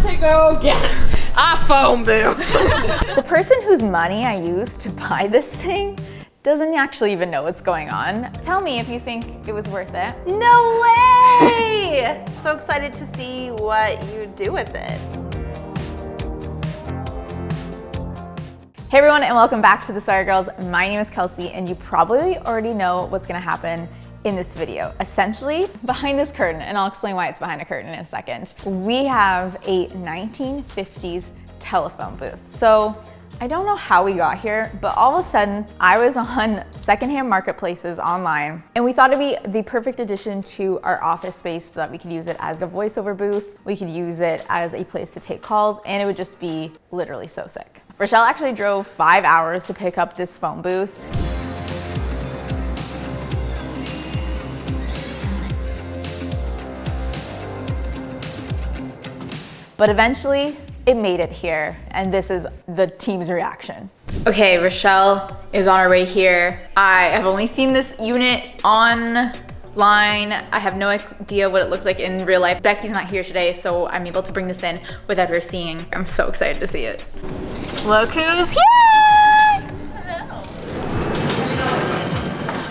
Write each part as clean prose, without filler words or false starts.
to go get a phone booth. The person whose money I used to buy this thing doesn't actually even know what's going on. Tell me if you think it was worth it. No way! So excited to see what you do with it. Hey everyone, and welcome back to The Sorry Girls. My name is Kelsey, and you probably already know what's gonna happen in this video. Essentially, behind this curtain, and I'll explain why it's behind a curtain in a second, we have a 1950s telephone booth. So I don't know how we got here, but all of a sudden I was on secondhand marketplaces online, and we thought it'd be the perfect addition to our office space so that we could use it as a voiceover booth, we could use it as a place to take calls, and it would just be literally so sick. Rochelle actually drove 5 hours to pick up this phone booth. But eventually, it made it here, and this is the team's reaction. Okay, Rochelle is on her way here. I have only seen this unit online. I have no idea what it looks like in real life. Becky's not here today, so I'm able to bring this in without her seeing. I'm so excited to see it. Look who's here! Hello.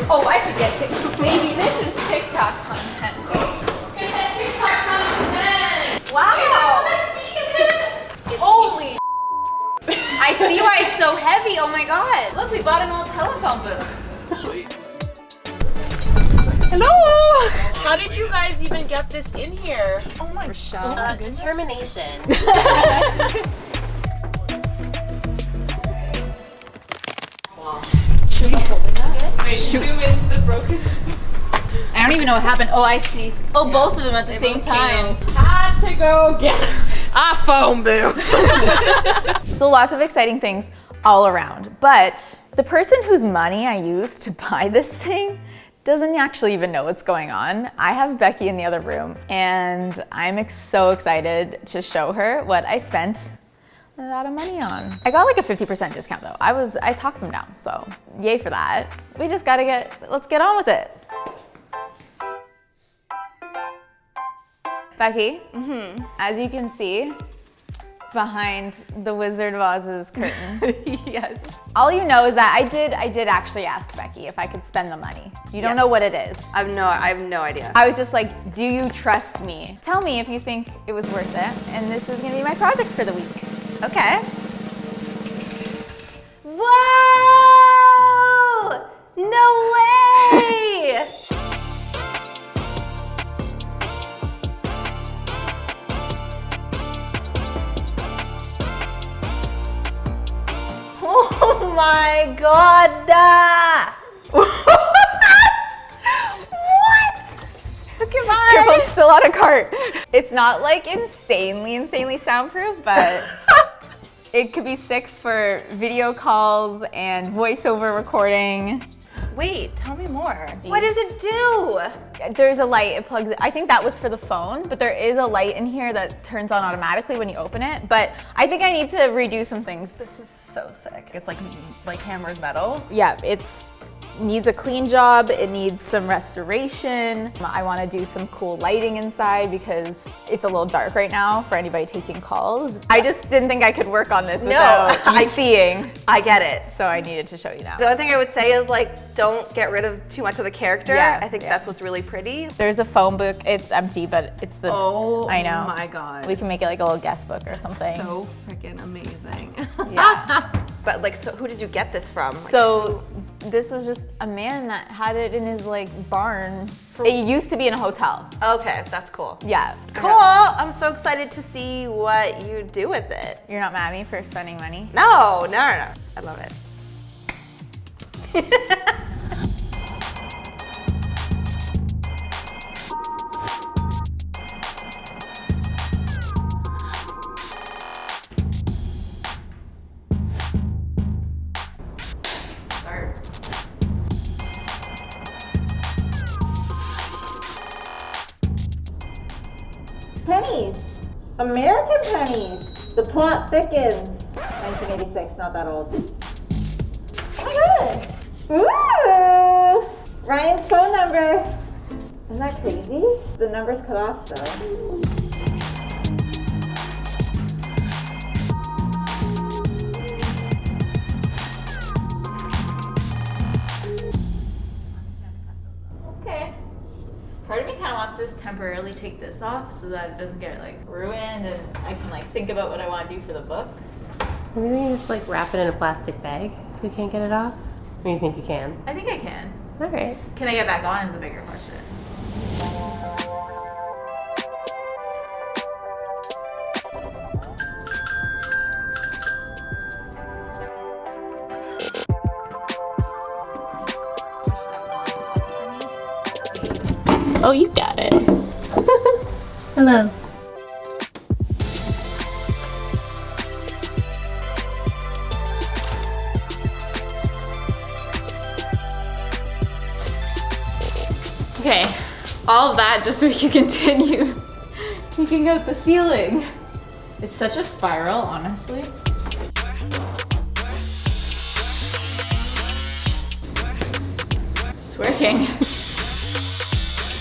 Oh, I should get TikTok. Maybe this is TikTok content. Get that TikTok content. Wow. I wanna see it. Holy I see why it's so heavy. Oh my god. Look, we bought an old telephone booth. Sweet. Hello. How did you guys even get this in here? Oh my Rochelle. Determination. Should we hold that? Wait, zoom into the broken. I don't even know what happened. Oh, I see. Oh, yeah. Both of them at the same time. Had to go get a phone booth. So lots of exciting things all around. But the person whose money I used to buy this thing doesn't actually even know what's going on. I have Becky in the other room, and I'm so excited to show her what I spent a lot of money on. I got like a 50% discount though. I talked them down, so yay for that. We just let's get on with it. Becky, as you can see, behind the Wizard of Oz's curtain. Yes. All you know is that I did actually ask Becky if I could spend the money. You don't know what it is. I have no idea. I was just like, do you trust me? Tell me if you think it was worth it, and this is gonna be my project for the week. Okay. Whoa! No way! Oh my god! What? Look at mine! Careful, it's still on a cart. It's not like insanely soundproof, but it could be sick for video calls and voiceover recording. Wait, tell me more. What does it do? There's a light, it plugs it. I think that was for the phone, but there is a light in here that turns on automatically when you open it. But I think I need to redo some things. This is so sick. It's like hammered metal. Yeah, needs a clean job, it needs some restoration. I want to do some cool lighting inside because it's a little dark right now for anybody taking calls. I just didn't think I could work on this without you seeing. I get it. So I needed to show you now. The only thing I would say is like, don't get rid of too much of the character. Yeah, I think that's what's really pretty. There's a phone book, it's empty, but it's the, I know. Oh my god. We can make it like a little guest book or something. So freaking amazing. Yeah. But like, so who did you get this from? Like, so this was just a man that had it in his like barn. It used to be in a hotel. Okay, that's cool. Yeah. Cool. I'm so excited to see what you do with it. You're not mad at me for spending money? No. I love it. Pennies. American pennies. The plot thickens. 1986, not that old. Oh my god. Ooh. Ryan's phone number. Isn't that crazy? The number's cut off though. temporarily take this off so that it doesn't get like ruined and I can like think about what I want to do for the book. Maybe we can just like wrap it in a plastic bag if you can't get it off. Or you think you can? I think I can. All right. Can I get back on is the bigger question. Oh, you got it. Hello. Okay, all of that just so we can continue taking out the ceiling. It's such a spiral, honestly. It's working.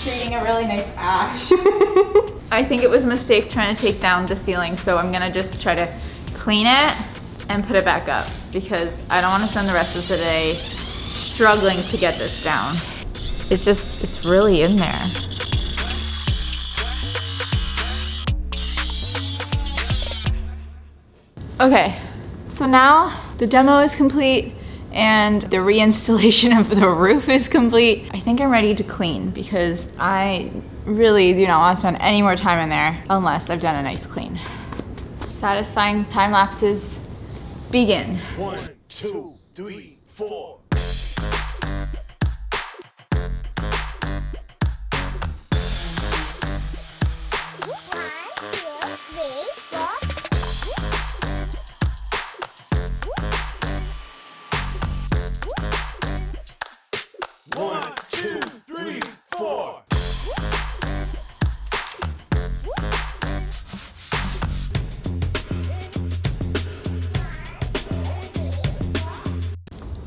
Creating a really nice ash. I think it was a mistake trying to take down the ceiling, so I'm gonna just try to clean it and put it back up because I don't want to spend the rest of the day struggling to get this down. It's really in there. Okay, so now the demo is complete and the reinstallation of the roof is complete. I think I'm ready to clean because I really do not want to spend any more time in there unless I've done a nice clean. Satisfying time lapses begin. 1, 2, 3, 4.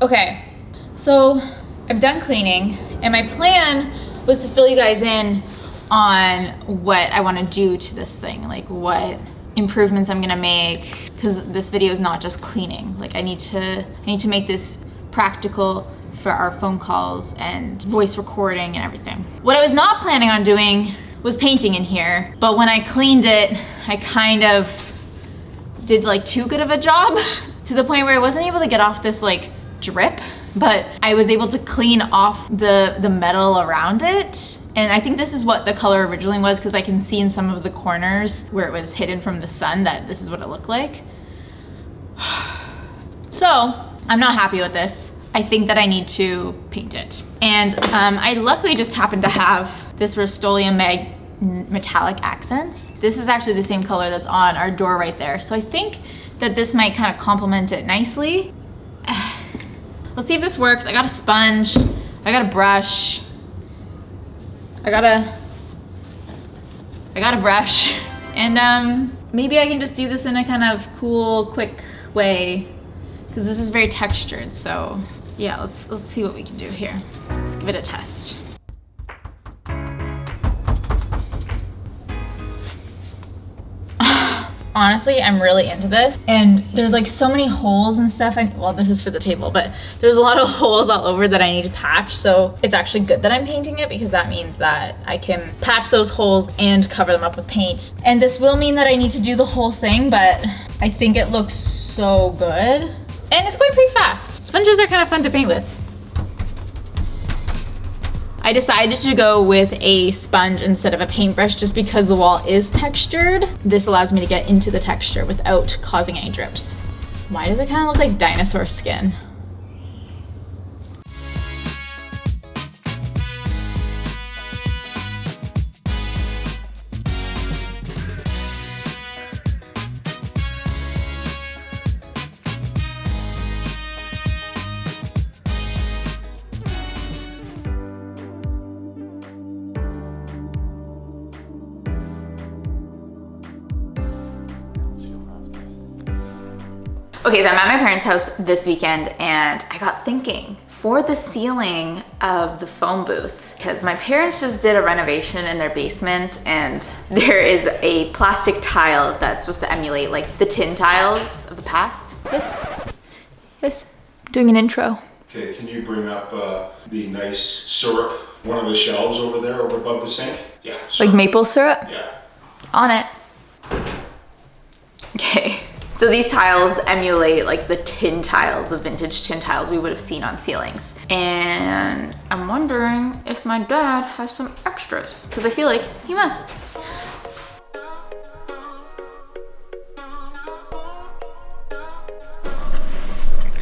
Okay, so I'm done cleaning and my plan was to fill you guys in on what I want to do to this thing, like what improvements I'm gonna make, because this video is not just cleaning. Like I need to make this practical for our phone calls and voice recording and everything. What I was not planning on doing was painting in here, but when I cleaned it, I kind of did like too good of a job to the point where I wasn't able to get off this like drip, but I was able to clean off the metal around it. And I think this is what the color originally was because I can see in some of the corners where it was hidden from the sun that this is what it looked like. So I'm not happy with this. I think that I need to paint it. And I luckily just happened to have this Rust-Oleum metallic accents. This is actually the same color that's on our door right there. So I think that this might kind of complement it nicely. Let's see if this works. I got a sponge, I got a brush, I got a brush, and maybe I can just do this in a kind of cool, quick way, because this is very textured. So yeah, let's see what we can do here. Let's give it a test. Honestly, I'm really into this, and there's like so many holes and stuff. Well, this is for the table, but there's a lot of holes all over that I need to patch, so it's actually good that I'm painting it because that means that I can patch those holes and cover them up with paint. And this will mean that I need to do the whole thing, but I think it looks so good. And it's going pretty fast. Sponges are kind of fun to paint with. I decided to go with a sponge instead of a paintbrush just because the wall is textured. This allows me to get into the texture without causing any drips. Why does it kind of look like dinosaur skin? Okay, so I'm at my parents' house this weekend and I got thinking for the ceiling of the phone booth, because my parents just did a renovation in their basement and there is a plastic tile that's supposed to emulate like the tin tiles of the past. Yes, doing an intro. Okay, can you bring up the nice syrup one of the shelves over there, over above the sink. Yeah. Like maple syrup? Yeah. On it. Okay. So these tiles emulate like the tin tiles, the vintage tin tiles we would have seen on ceilings. And I'm wondering if my dad has some extras, because I feel like he must.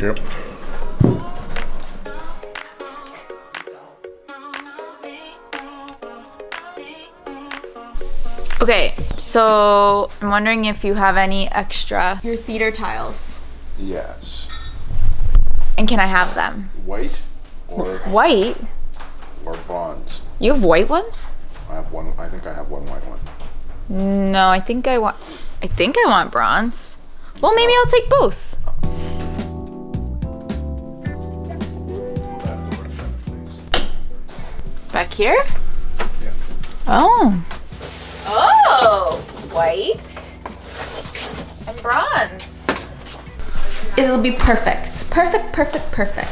Yep. Okay, so I'm wondering if you have any extra, your theater tiles. Yes. And can I have them? White or White? bronze. You have white ones? I have one. I think I have one white one. No, I think I want bronze. Well, maybe I'll take both. Back here? Yeah. Oh. Oh, white and bronze. It'll be perfect. Perfect, perfect, perfect.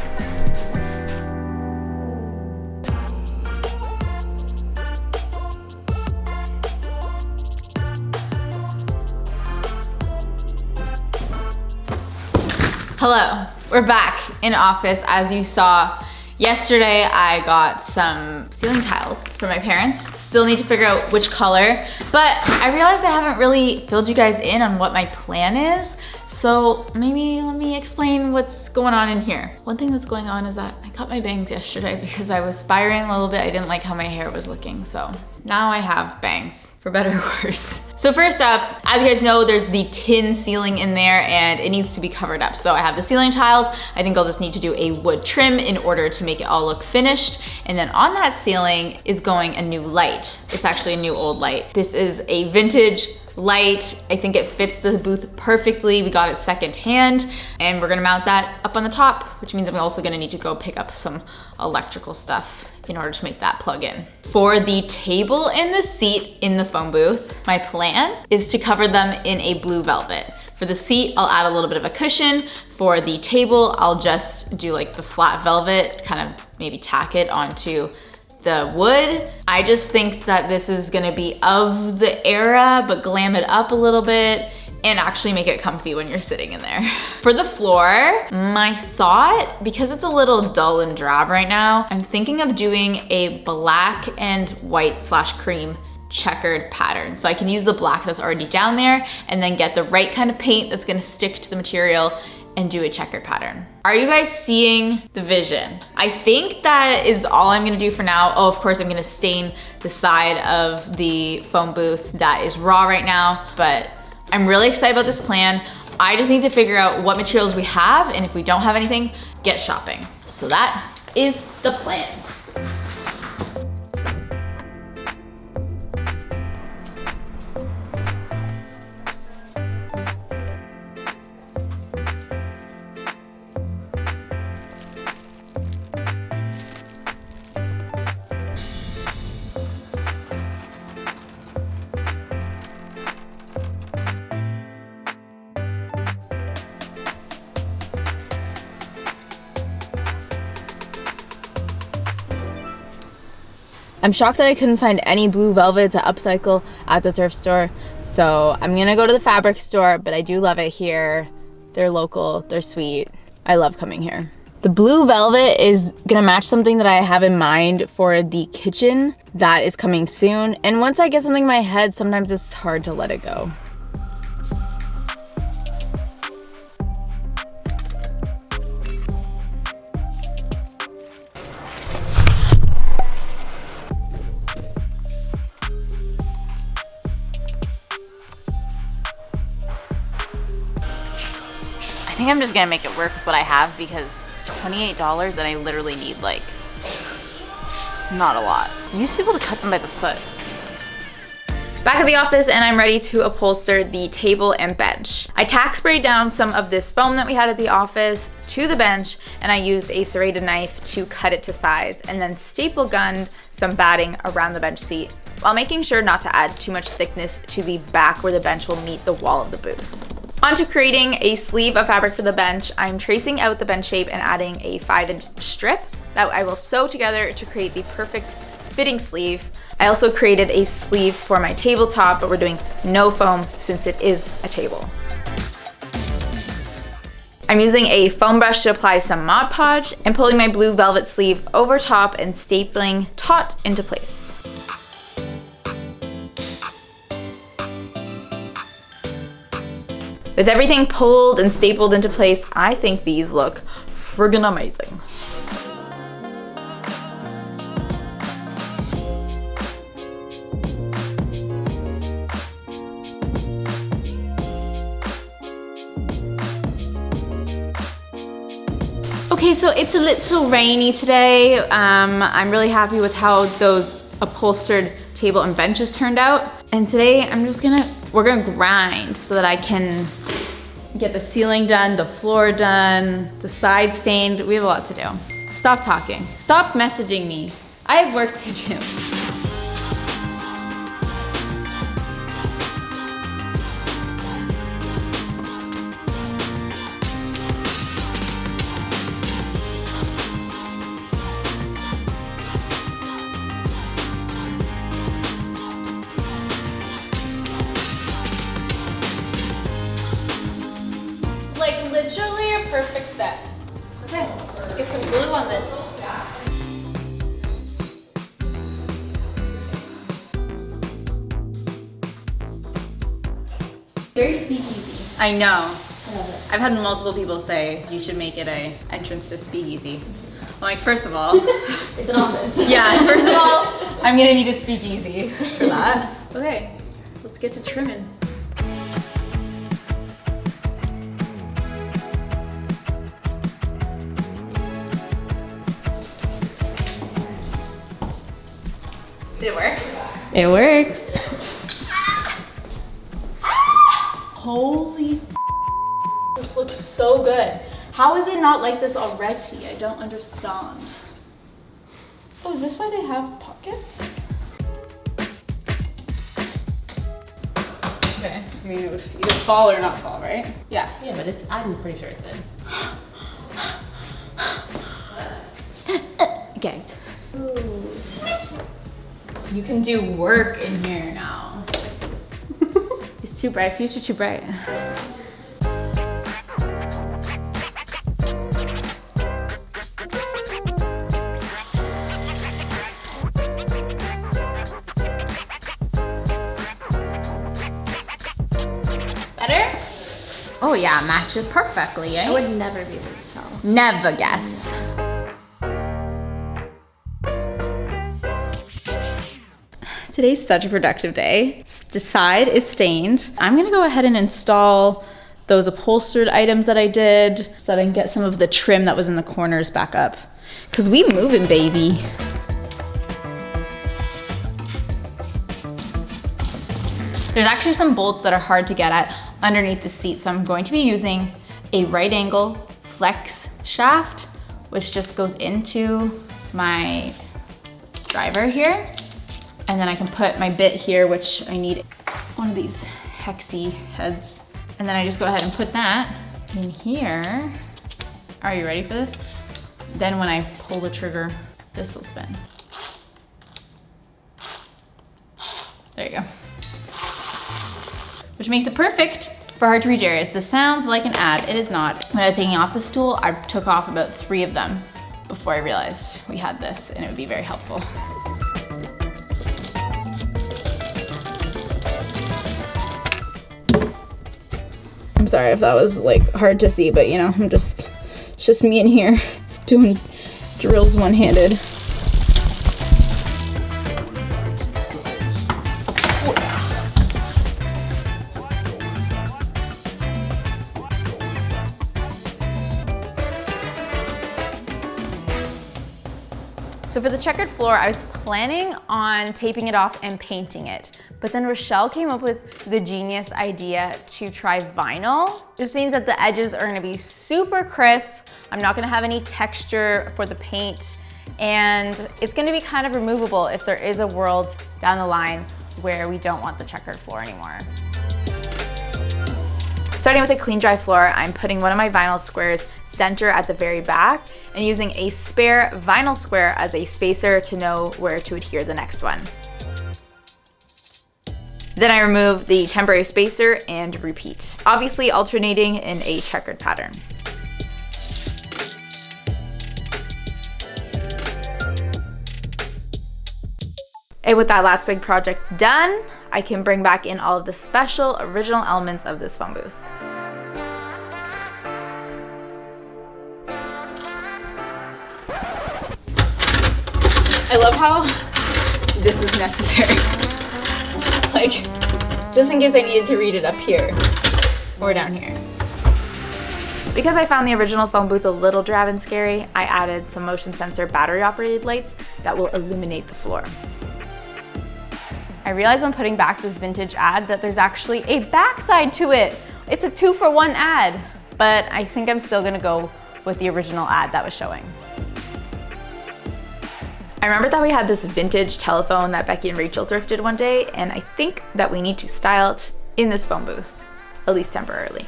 Hello, we're back in office. As you saw yesterday, I got some ceiling tiles for my parents. Still need to figure out which color, but I realized I haven't really filled you guys in on what my plan is. So maybe let me explain what's going on in here. One thing that's going on is that I cut my bangs yesterday because I was spiraling a little bit. I didn't like how my hair was looking. So now I have bangs, for better or worse. So first up, as you guys know, there's the tin ceiling in there and it needs to be covered up. So I have the ceiling tiles. I think I'll just need to do a wood trim in order to make it all look finished. And then on that ceiling is going a new light. It's actually a new old light. This is a vintage light. I think it fits the booth perfectly. We got it secondhand and we're gonna mount that up on the top, which means I'm also gonna need to go pick up some electrical stuff in order to make that plug in. For the table and the seat in the phone booth, my plan is to cover them in a blue velvet. For the seat, I'll add a little bit of a cushion. For the table, I'll just do like the flat velvet, kind of maybe tack it onto the wood. I just think that this is gonna be of the era, but glam it up a little bit and actually make it comfy when you're sitting in there. For the floor, my thought, because it's a little dull and drab right now, I'm thinking of doing a black and white / cream checkered pattern. So I can use the black that's already down there and then get the right kind of paint that's gonna stick to the material and do a checkered pattern. Are you guys seeing the vision? I think that is all I'm gonna do for now. Oh, of course, I'm gonna stain the side of the phone booth that is raw right now, but I'm really excited about this plan. I just need to figure out what materials we have, and if we don't have anything, get shopping. So that is the plan. I'm shocked that I couldn't find any blue velvet to upcycle at the thrift store. So I'm gonna go to the fabric store, but I do love it here. They're local, they're sweet. I love coming here. The blue velvet is gonna match something that I have in mind for the kitchen that is coming soon. And once I get something in my head, sometimes it's hard to let it go. I think I'm just gonna make it work with what I have because $28 and I literally need like, not a lot. You used to be able to cut them by the foot. Back at the office and I'm ready to upholster the table and bench. I tack sprayed down some of this foam that we had at the office to the bench and I used a serrated knife to cut it to size and then staple gunned some batting around the bench seat while making sure not to add too much thickness to the back where the bench will meet the wall of the booth. Onto creating a sleeve of fabric for the bench, I'm tracing out the bench shape and adding a 5-inch strip. that I will sew together to create the perfect fitting sleeve. I also created a sleeve for my tabletop, but we're doing no foam since it is a table. I'm using a foam brush to apply some Mod Podge and pulling my blue velvet sleeve over top and stapling taut into place. With everything pulled and stapled into place, I think these look friggin' amazing. Okay, so it's a little rainy today. I'm really happy with how those upholstered table and benches turned out. And today we're gonna grind so that I can get the ceiling done, the floor done, the side stained. We have a lot to do. Stop talking. Stop messaging me. I have work to do. Like literally a perfect set. Okay, let's get some glue on this. Very speakeasy. I know. I've had multiple people say you should make it an entrance to speakeasy. I'm like, first of all, It's an office. yeah, first of all, I'm gonna need a speakeasy for that. Okay, let's get to trimming. Did it work? It works. Holy this looks so good. How is it not like this already? I don't understand. Oh, is this why they have pockets? Okay, I mean it would either fall or not fall, right? Yeah. Yeah, but I'm pretty sure it's in. Gagged. You can do work in here now. It's too bright, future too bright. Better? Oh yeah, matches perfectly, eh? I would never be able to tell. Never guess. Today's such a productive day. The side is stained. I'm gonna go ahead and install those upholstered items that I did so that I can get some of the trim that was in the corners back up. Cause we moving, baby. There's actually some bolts that are hard to get at underneath the seat, so I'm going to be using a right angle flex shaft, which just goes into my driver here. And then I can put my bit here, which I need one of these hexy heads. And then I just go ahead and put that in here. Are you ready for this? Then when I pull the trigger, this will spin. There you go. Which makes it perfect for hard to reach areas. This sounds like an ad, it is not. When I was taking off the stool, I took off about 3 of them before I realized we had this and it would be very helpful. I'm sorry if that was like hard to see, but you know, it's just me in here doing drills one-handed. So for the checkered floor, I was planning on taping it off and painting it, but then Rochelle came up with the genius idea to try vinyl. This means that the edges are gonna be super crisp. I'm not gonna have any texture for the paint, and it's gonna be kind of removable if there is a world down the line where we don't want the checkered floor anymore. Starting with a clean dry floor, I'm putting one of my vinyl squares center at the very back and using a spare vinyl square as a spacer to know where to adhere the next one. Then I remove the temporary spacer and repeat, obviously alternating in a checkered pattern. And with that last big project done, I can bring back in all of the special original elements of this phone booth. I love how this is necessary. Like, just in case I needed to read it up here or down here. Because I found the original phone booth a little drab and scary, I added some motion sensor battery operated lights that will illuminate the floor. I realized when putting back this vintage ad that there's actually a backside to it. It's a 2-for-1 ad, but I think I'm still gonna go with the original ad that was showing. I remember that we had this vintage telephone that Becky and Rachel thrifted one day, and I think that we need to style it in this phone booth, at least temporarily.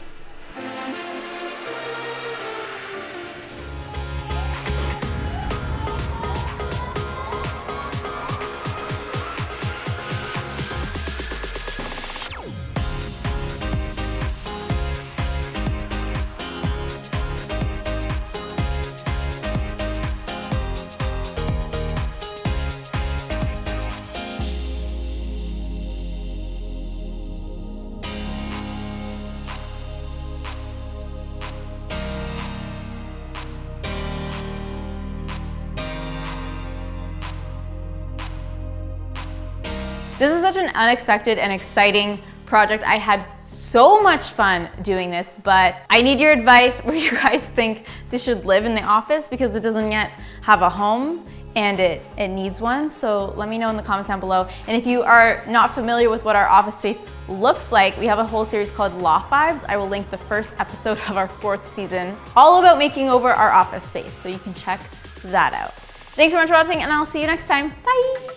This is such an unexpected and exciting project. I had so much fun doing this, but I need your advice where you guys think this should live in the office because it doesn't yet have a home and it needs one. So let me know in the comments down below. And if you are not familiar with what our office space looks like, we have a whole series called Loft Vibes. I will link the first episode of our 4th season, all about making over our office space. So you can check that out. Thanks so much for watching, and I'll see you next time. Bye.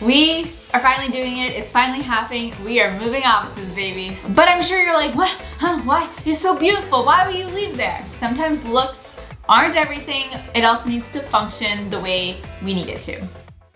We are finally doing it. It's finally happening. We are moving offices, baby. But I'm sure you're like, what? Huh? Why? It's so beautiful. Why would you leave there? Sometimes looks aren't everything. It also needs to function the way we need it to.